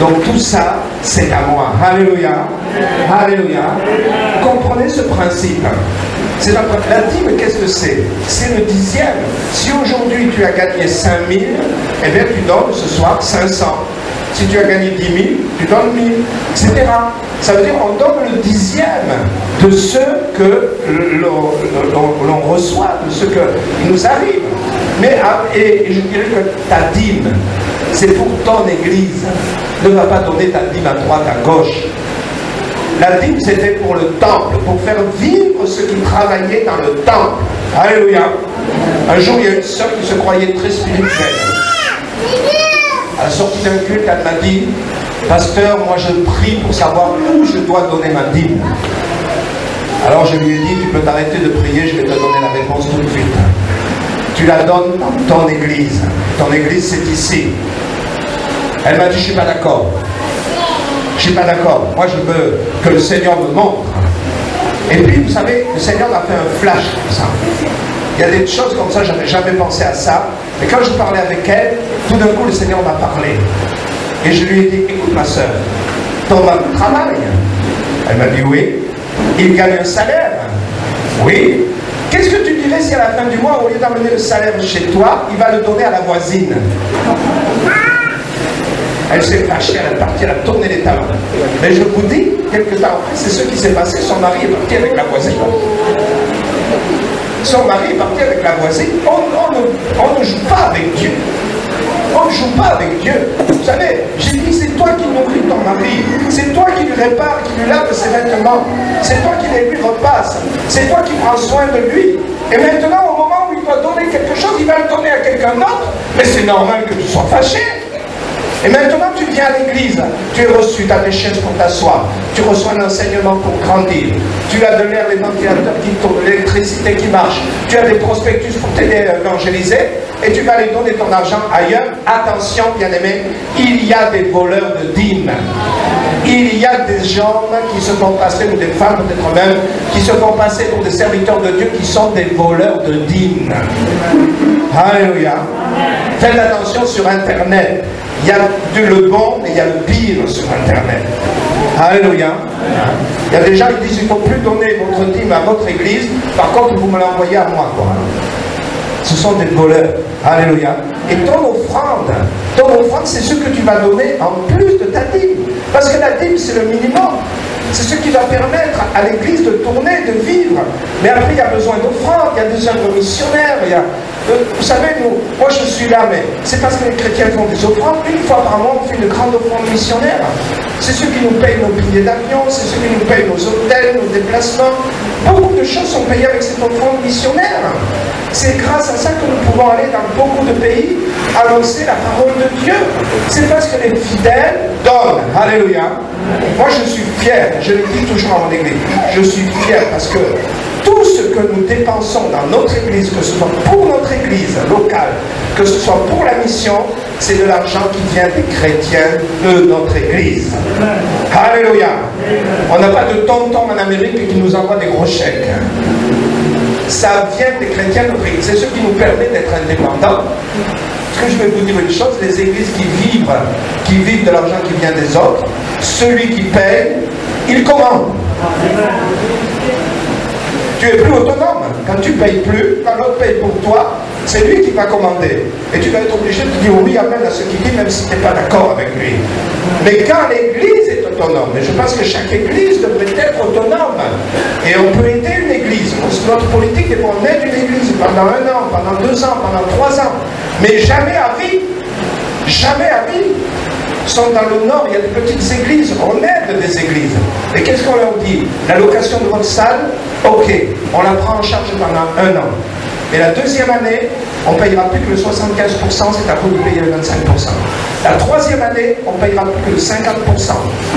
Donc tout ça, c'est à moi. Alléluia. Alléluia. Comprenez ce principe. C'est la dîme, qu'est-ce que c'est? C'est le dixième. Si aujourd'hui tu as gagné 5000, eh bien tu donnes ce soir 500. Si tu as gagné 10 000, tu donnes 1000, etc. Ça veut dire qu'on donne le dixième de ce que l'on reçoit, de ce qui nous arrive. Mais, et je dirais que ta dîme, c'est pour ton église. Ne va pas donner ta dîme à droite, à gauche. La dîme, c'était pour le temple, pour faire vivre ceux qui travaillaient dans le temple. Alléluia. Un jour, il y a une sœur qui se croyait très spirituelle. À la sortie d'un culte, elle m'a dit, pasteur, moi je prie pour savoir où je dois donner ma dîme. Alors je lui ai dit, tu peux t'arrêter de prier, je vais te donner la réponse tout de suite. Tu la donnes dans ton église. Ton église, c'est ici. Elle m'a dit, je ne suis pas d'accord. Je ne suis pas d'accord. Moi, je veux que le Seigneur me montre. Et puis, vous savez, le Seigneur m'a fait un flash comme ça. Il y a des choses comme ça, je n'avais jamais pensé à ça. Et quand je parlais avec elle, tout d'un coup, le Seigneur m'a parlé. Et je lui ai dit, écoute ma soeur, ton mari travaille. Elle m'a dit oui. Il gagne un salaire. Oui. Qu'est-ce que tu dirais si à la fin du mois, au lieu d'amener le salaire chez toi, il va le donner à la voisine? Elle s'est fâchée, elle est partie, elle a tourné les talons. Mais je vous dis, quelques temps après, c'est ce qui s'est passé. Son mari est parti avec la voisine. Son mari est parti avec la voisine. On ne joue pas avec Dieu. On ne joue pas avec Dieu. Vous savez, j'ai dit, c'est toi qui nourris ton mari. C'est toi qui lui répare, qui lui lave ses vêtements. C'est toi qui les lui repasse. C'est toi qui prends soin de lui. Et maintenant, au moment où il doit donner quelque chose, il va le donner à quelqu'un d'autre. Mais c'est normal que tu sois fâché. Et maintenant, tu viens à l'église, tu es reçu, tu as des chaises pour t'asseoir, tu reçois un enseignement pour grandir, tu as de l'air, les ventilateurs qui tournent, l'électricité qui marche, tu as des prospectus pour t'aider à évangéliser, et tu vas aller donner ton argent ailleurs. Attention, bien-aimés, il y a des voleurs de dîmes. Il y a des gens qui se font passer, ou des femmes peut-être même, qui se font passer pour des serviteurs de Dieu qui sont des voleurs de dîmes. Alléluia. Faites attention sur Internet. Il y a le bon, mais il y a le pire sur Internet. Alléluia. Il y a des gens qui disent il ne faut plus donner votre dîme à votre église, par contre vous me l'envoyez à moi, quoi. Ce sont des voleurs. Alléluia. Et ton offrande, c'est ce que tu vas donner en plus de ta dîme. Parce que la dîme, c'est le minimum. C'est ce qui va permettre à l'Église de tourner, de vivre. Mais après, il y a besoin d'offrandes, il y a des œuvres missionnaires, vous savez, moi je suis là, mais c'est parce que les chrétiens font des offrandes. Une fois par mois, on fait de grandes offrandes missionnaires. C'est ceux qui nous payent nos billets d'avion, c'est ceux qui nous payent nos hôtels, nos déplacements. Beaucoup de choses sont payées avec cette offrande missionnaire. C'est grâce à ça que nous pouvons aller dans beaucoup de pays annoncer la parole de Dieu. C'est parce que les fidèles donnent. Alléluia. Moi je suis fier, je le dis toujours à mon église, je suis fier parce que tout ce que nous dépensons dans notre église, que ce soit pour notre église locale, que ce soit pour la mission, c'est de l'argent qui vient des chrétiens de notre église. Alléluia. On n'a pas de tonton en Amérique qui nous envoie des gros chèques. Ça vient des chrétiens de notre église. C'est ce qui nous permet d'être indépendants. Parce que je vais vous dire une chose, les églises qui vivent de l'argent qui vient des autres, celui qui paye, il commande. Tu es plus autonome. Quand tu ne payes plus, quand l'autre paye pour toi, c'est lui qui va commander. Et tu vas être obligé de dire oui, amen à ce qu'il dit, même si tu n'es pas d'accord avec lui. Mais quand l'Église est autonome, et je pense que chaque Église devrait être autonome, et on peut aider une Église, parce que notre politique est qu'on aide une Église pendant 1 an, pendant 2 ans, pendant 3 ans, mais jamais à vie. Jamais à vie. Sont dans le nord, il y a des petites églises, on aide des églises. Et qu'est-ce qu'on leur dit? La location de votre salle, ok, on la prend en charge pendant 1 an. Mais la 2e année, on ne payera plus que le 75%, c'est à vous de payer le 25%. La 3e année, on ne payera plus que le 50%.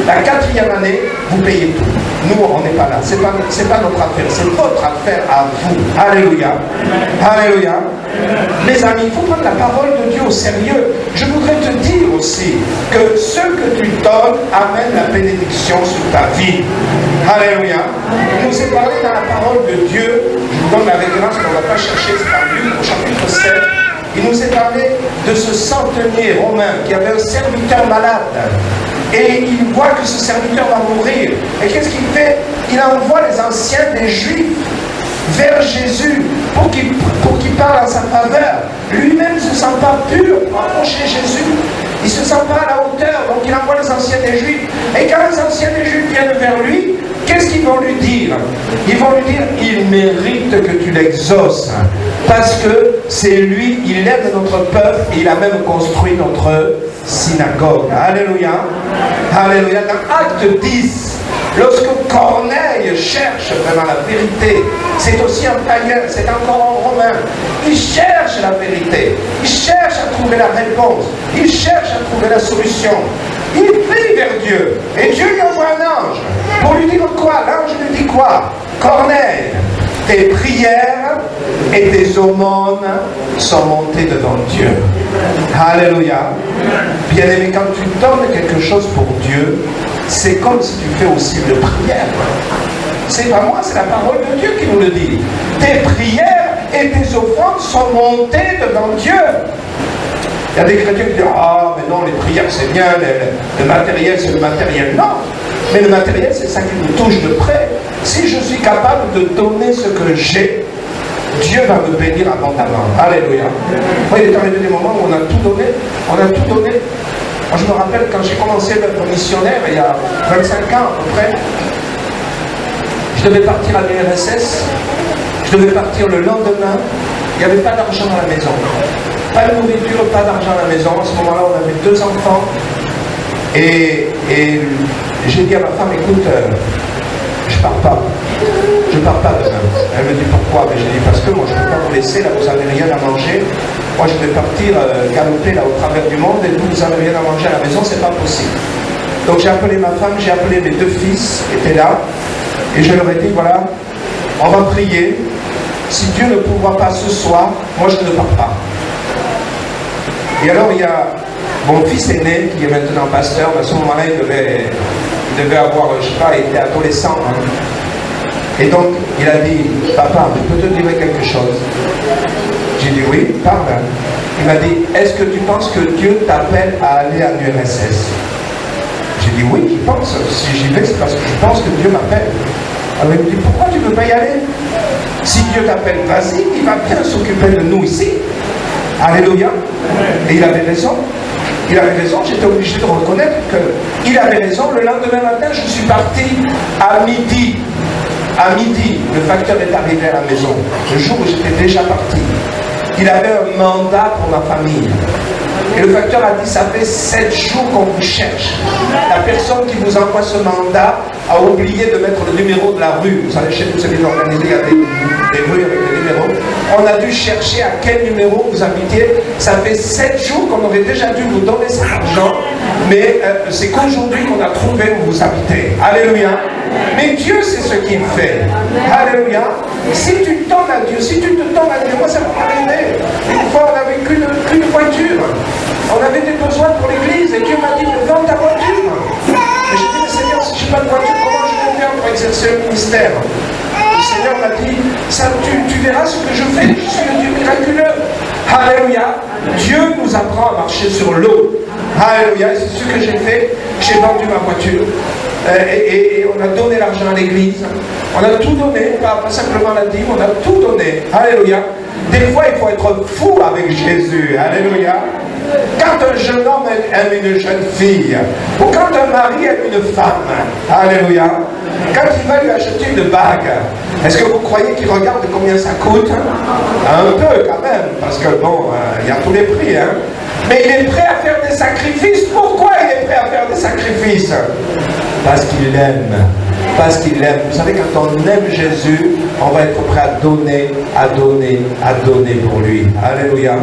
La 4e année, vous payez tout. Nous, on n'est pas là. Ce n'est pas notre affaire, c'est votre affaire à vous. Alléluia. Alléluia. Mes amis, il faut prendre la parole de Dieu au sérieux. Je voudrais te dire aussi que ce que tu donnes amène la bénédiction sur ta vie. Alléluia. Il nous est parlé dans la parole de Dieu. Je vous donne la référence qu'on ne va pas chercher, c'est dans Luc, au chapitre 7. Il nous est parlé de ce centenier romain qui avait un serviteur malade. Et il voit que ce serviteur va mourir. Et qu'est-ce qu'il fait? Il envoie les anciens des Juifs vers Jésus pour qu'il parle en sa faveur. Lui-même ne se sent pas pur pour approcher Jésus. Il ne se sent pas à la hauteur, donc il envoie les anciens des Juifs. Et quand les anciens des Juifs viennent vers lui, qu'est-ce qu'ils vont lui dire? Ils vont lui dire, il mérite que tu l'exauces, parce que c'est lui, il aide notre peuple, et il a même construit notre synagogue. Alléluia. Alléluia. Dans Acte 10, lorsque Corneille cherche vraiment la vérité, c'est aussi un païen, c'est encore un romain. Il cherche la vérité, il cherche à trouver la réponse, il cherche à trouver la solution. Il prie vers Dieu, et Dieu lui envoie un ange pour lui dire quoi? L'ange lui dit quoi? Corneille, tes prières et tes aumônes sont montées devant Dieu. Alléluia. Bien-aimé, quand tu donnes quelque chose pour Dieu, c'est comme si tu fais aussi de prière. C'est pas moi, c'est la parole de Dieu qui nous le dit. Tes prières et tes offrandes sont montées devant Dieu. Il y a des chrétiens qui disent « Ah, mais non, les prières c'est bien, le matériel c'est le matériel. » Non, mais le matériel c'est ça qui nous touche de près. Si je suis capable de donner ce que j'ai, Dieu va me bénir abondamment. Alléluia. Moi, il est arrivé des moments où on a tout donné. On a tout donné. Moi, je me rappelle quand j'ai commencé l'œuvre missionnaire, il y a 25 ans à peu près, je devais partir à l'URSS, je devais partir le lendemain, il n'y avait pas d'argent à la maison. Pas de nourriture, pas d'argent à la maison. À ce moment-là, on avait 2 enfants. Et j'ai dit à ma femme, écoute, je pars pas. Je pars pas demain. Elle me dit pourquoi? Mais j'ai dit parce que moi je ne peux pas vous laisser, là vous n'avez rien à manger. Moi je vais partir galoper là au travers du monde et vous n'avez rien à manger à la maison, c'est pas possible. Donc j'ai appelé ma femme, j'ai appelé mes 2 fils qui étaient là et je leur ai dit voilà, on va prier. Si Dieu ne pourra pas ce soir, moi je ne pars pas. Et alors il y a mon fils aîné qui est maintenant pasteur, à ce moment-là il devait avoir, je sais pas, il était adolescent. Hein. Et donc, il a dit, papa, je peux te dire quelque chose? J'ai dit, oui, parle. Il m'a dit, est-ce que tu penses que Dieu t'appelle à aller à l'URSS? J'ai dit, oui, je pense. Si j'y vais, c'est parce que je pense que Dieu m'appelle. Alors il me dit, pourquoi tu ne veux pas y aller? Si Dieu t'appelle, vas-y, il va bien s'occuper de nous ici. Alléluia. Et il avait raison. il avait raison, j'étais obligé de reconnaître qu'il avait raison. Le lendemain matin, je suis parti à midi. À midi, le facteur est arrivé à la maison. Le jour où j'étais déjà parti, il avait un mandat pour ma famille. Et le facteur a dit, ça fait 7 jours qu'on vous cherche. La personne qui vous envoie ce mandat a oublié de mettre le numéro de la rue. Vous savez, chez nous, c'est bien organisé, il y a des rues avec des numéros. On a dû chercher à quel numéro vous habitiez. Ça fait 7 jours qu'on aurait déjà dû vous donner cet argent. Mais c'est qu'aujourd'hui qu'on a trouvé où vous habitez. Alléluia. Mais Dieu, c'est ce qu'il fait. Alléluia. Si tu donnes à Dieu, si tu te donnes à Dieu, moi ça m'est arrivé. Une fois, on n'avait qu'une voiture. On avait des besoins pour l'église et Dieu m'a dit, vends ta voiture. Et j'ai dit, mais Seigneur, si je n'ai pas de voiture, comment je vais faire pour exercer le ministère? Le Seigneur m'a dit, ça, tu verras ce que je fais, je suis le Dieu miraculeux. Alléluia. Dieu nous apprend à marcher sur l'eau. Alléluia. Et c'est ce que j'ai fait. J'ai vendu ma voiture. Et on a donné l'argent à l'église. On a tout donné, pas simplement la dîme, on a tout donné. Alléluia. Des fois, il faut être fou avec Jésus. Alléluia. Quand un jeune homme aime une jeune fille, ou quand un mari aime une femme, alléluia, quand il va lui acheter une bague, est-ce que vous croyez qu'il regarde combien ça coûte? Un peu quand même, parce que bon, il y a tous les prix, hein. Mais il est prêt à faire des sacrifices. Pourquoi il est prêt à faire des sacrifices? Parce qu'il l'aime. Parce qu'il l'aime. Vous savez, quand on aime Jésus, on va être prêt à donner, à donner, à donner pour lui. Alléluia.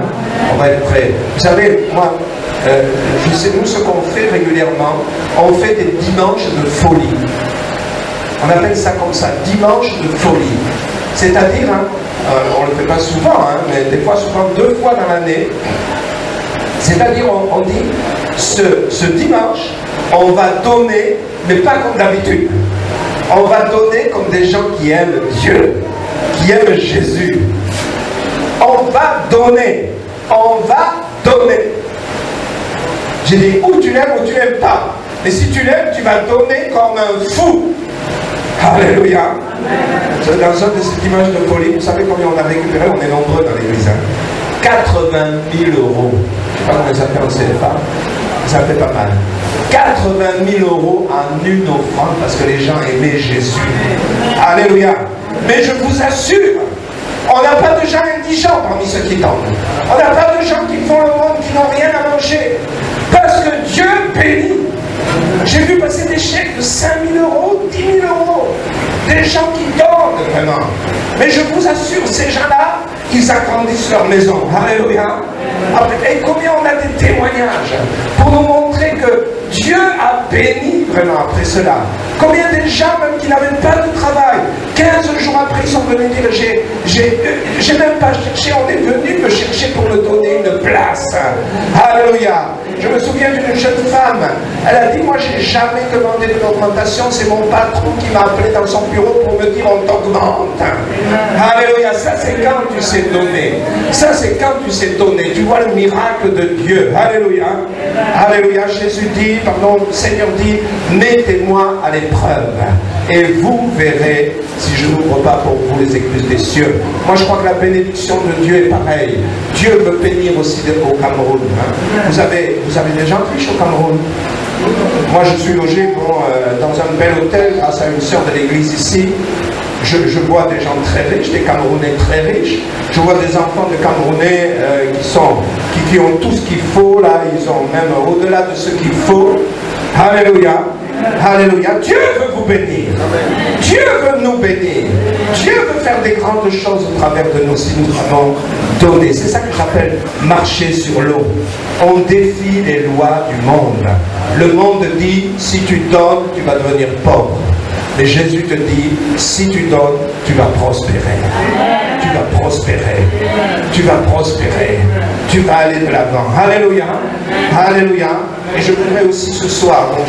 On va être prêt. Vous savez, moi, je sais, nous, ce qu'on fait régulièrement, on fait des dimanches de folie. On appelle ça comme ça, dimanche de folie. C'est-à-dire, hein, on ne le fait pas souvent, hein, mais des fois, souvent 2 fois dans l'année. C'est-à-dire, on dit, ce dimanche, on va donner, mais pas comme d'habitude. On va donner comme des gens qui aiment Dieu, qui aiment Jésus. On va donner. On va donner. J'ai dit, ou tu l'aimes ou tu n'aimes pas. Mais si tu l'aimes, tu vas donner comme un fou. Alléluia. Dans un de ces dimanches de folie, vous savez combien on a récupéré? On est nombreux dans l'église. Hein? 80 000 euros. Je ne sais pas combien ça fait en CFA. Ça fait pas mal. 80 000 euros en une offrande parce que les gens aimaient Jésus. Alléluia. Mais je vous assure, on n'a pas de gens indigents parmi ceux qui donnent. On n'a pas de gens qui font le monde, qui n'ont rien à manger. Parce que Dieu bénit. J'ai vu passer des chèques de 5 000 euros, 10 000 euros. Des gens qui donnent vraiment. Mais je vous assure, ces gens-là, ils agrandissent leur maison. Alléluia. Et combien on a des témoignages pour nous montrer que Dieu a béni vraiment après cela. Combien de gens même qui n'avaient pas de travail, 15 jours après, ils sont venus dire, j'ai même pas cherché, on est venu me chercher pour me donner une place. Alléluia. Je me souviens d'une jeune femme, elle a dit, moi j'ai jamais demandé de l'augmentation, c'est mon patron qui m'a appelé dans son bureau pour me dire on t'augmente. Alléluia, ça c'est quand tu sais donner. Ça c'est quand tu sais donner. Tu vois le miracle de Dieu. Alléluia. Alléluia. Jésus dit, pardon, le Seigneur dit, mettez-moi à l'épreuve et vous verrez si je n'ouvre pas pour vous les écluses des cieux. Moi je crois que la bénédiction de Dieu est pareille. Dieu veut bénir aussi au Cameroun. Hein. Vous avez des gens riches au Cameroun. Moi je suis logé dans un bel hôtel grâce à une sœur de l'église ici. Je vois des gens très riches, des Camerounais très riches. Je vois des enfants de Camerounais qui ont tout ce qu'il faut, là, ils ont même au-delà de ce qu'il faut. Alléluia. Alléluia. Dieu veut vous bénir. Dieu veut nous bénir. Dieu veut faire des grandes choses au travers de nous si nous avons donné. C'est ça que j'appelle marcher sur l'eau. On défie les lois du monde. Le monde dit, si tu donnes, tu vas devenir pauvre. Mais Jésus te dit, si tu donnes, tu vas prospérer. Tu vas prospérer. Tu vas prospérer. Tu vas aller de l'avant. Alléluia. Alléluia. Et je voudrais aussi ce soir, donc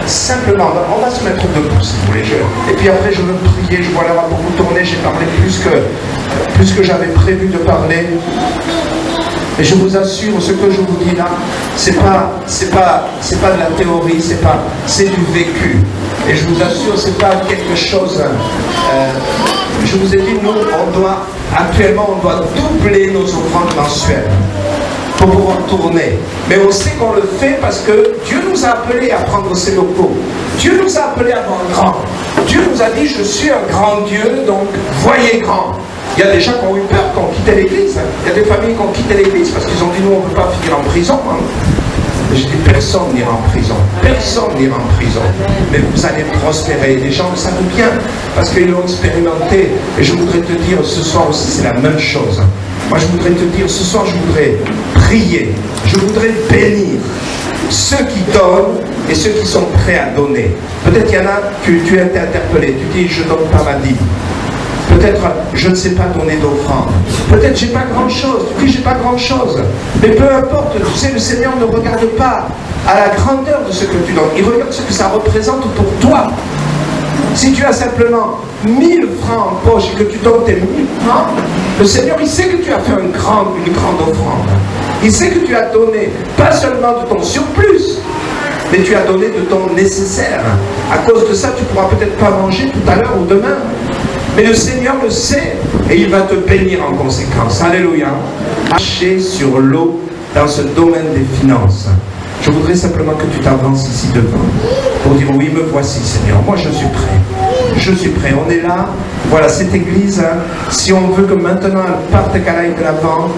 simplement, on va se mettre debout si vous voulez. Et puis après, je veux prier. Je vois là pour vous tourner. J'ai parlé plus que j'avais prévu de parler. Et je vous assure, ce que je vous dis là, c'est pas de la théorie, c'est du vécu. Et je vous assure, c'est pas quelque chose. Je vous ai dit, nous, actuellement, on doit doubler nos offrandes mensuelles. pour pouvoir tourner. Mais on sait qu'on le fait parce que Dieu nous a appelés à prendre ces locaux. Dieu nous a appelés à voir grand. Dieu nous a dit, je suis un grand Dieu, donc voyez grand. Il y a des gens qui ont eu peur, qui ont quitté l'église. Il y a des familles qui ont quitté l'église parce qu'ils ont dit, nous on ne peut pas finir en prison. Je dis, personne n'ira en prison. Personne n'ira en prison. Mais vous allez prospérer. Les gens le savent bien parce qu'ils l'ont expérimenté. Et je voudrais te dire ce soir aussi, c'est la même chose. Moi, je voudrais te dire, ce soir, je voudrais prier. Je voudrais bénir ceux qui donnent et ceux qui sont prêts à donner. Peut-être il y en a, tu as été interpellé. Tu dis, je ne donne pas ma dîme. Peut-être, je ne sais pas donner d'offrande. Peut-être, j'ai pas grand-chose. Tu dis, j'ai pas grand-chose. Mais peu importe, tu sais, le Seigneur ne regarde pas à la grandeur de ce que tu donnes. Il regarde ce que ça représente pour toi. Si tu as simplement 1000 francs en poche et que tu donnes tes 1000 francs, le Seigneur, il sait que tu as fait une grande offrande. Il sait que tu as donné, pas seulement de ton surplus, mais tu as donné de ton nécessaire. À cause de ça, tu ne pourras peut-être pas manger tout à l'heure ou demain. Mais le Seigneur le sait et il va te bénir en conséquence. Alléluia. Marcher sur l'eau dans ce domaine des finances. Je voudrais simplement que tu t'avances ici devant pour dire, oui, me voici Seigneur, moi je suis prêt. Je suis prêt, on est là. Voilà, cette église, hein, si on veut que maintenant elle parte qu'elle aille de l'avant,